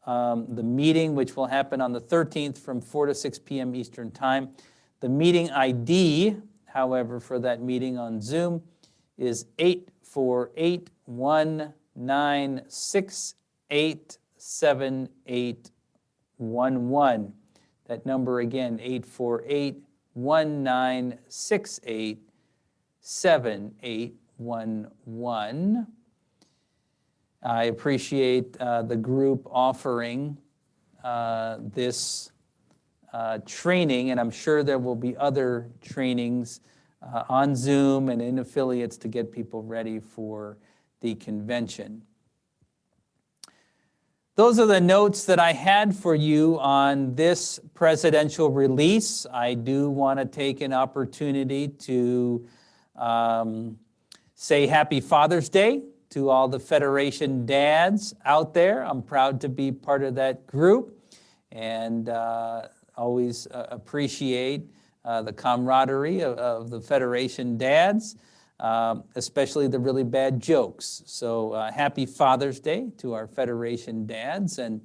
the meeting, which will happen on the 13th from 4 to 6 p.m. Eastern Time. The meeting ID, however, for that meeting on Zoom is 848-1968-7811. That number again, 848-1968-7811. I appreciate the group offering this training, and I'm sure there will be other trainings on Zoom and in affiliates to get people ready for the convention. Those are the notes that I had for you on this presidential release. I do want to take an opportunity to say Happy Father's Day to all the Federation dads out there. I'm proud to be part of that group, and always appreciate the camaraderie of the Federation dads, especially the really bad jokes. So happy Father's Day to our Federation dads, and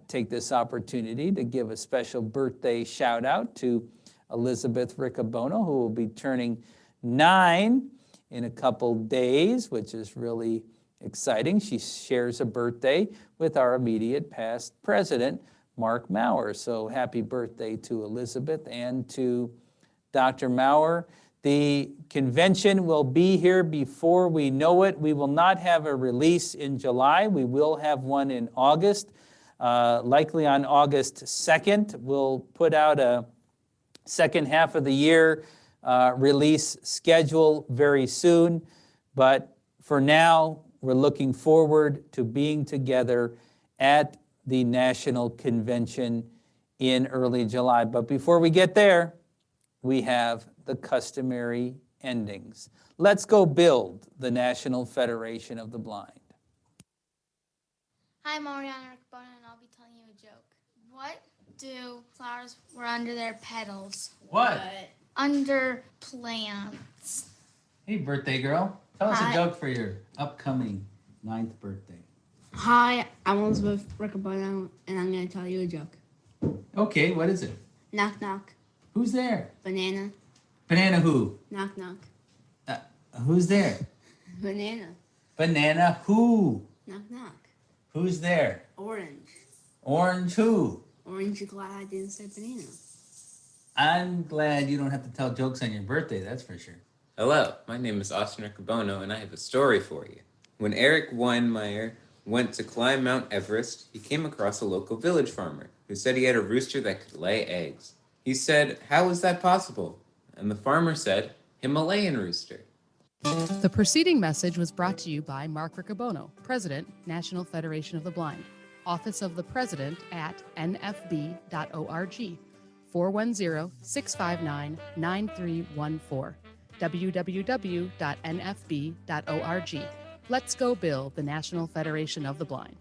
take this opportunity to give a special birthday shout out to Elizabeth Riccobono, who will be turning 9 in a couple days, which is really exciting. She shares a birthday with our immediate past president, Mark Maurer. So happy birthday to Elizabeth and to Dr. Maurer. The convention will be here before we know it. We will not have a release in July. We will have one in August, likely on August 2nd. We'll put out a second half of the year release schedule very soon. But for now, we're looking forward to being together at the National Convention in early July. But before we get there, we have the customary endings. Let's go build the National Federation of the Blind. Hi, I'm Ariana Rickbone, and I'll be telling you a joke. What do flowers wear under their petals? What? Under plants. Hey, birthday girl. Tell us Hi. a joke for your upcoming 9th birthday. Hi, I'm Elizabeth Riccobono, and I'm going to tell you a joke. Okay, what is it? Knock, knock. Who's there? Banana. Banana who? Knock, knock. Who's there? Banana. Banana who? Knock, knock. Who's there? Orange. Orange who? Orange, you glad I didn't say banana. I'm glad you don't have to tell jokes on your birthday, that's for sure. Hello, my name is Austin Riccobono, and I have a story for you. When Eric Weinmeier went to climb Mount Everest, he came across a local village farmer who said he had a rooster that could lay eggs. He said, "How is that possible?" And the farmer said, Himalayan rooster. The preceding message was brought to you by Mark Riccobono, President, National Federation of the Blind, Office of the President at nfb.org, 410-659-9314, www.nfb.org. Let's go build the National Federation of the Blind.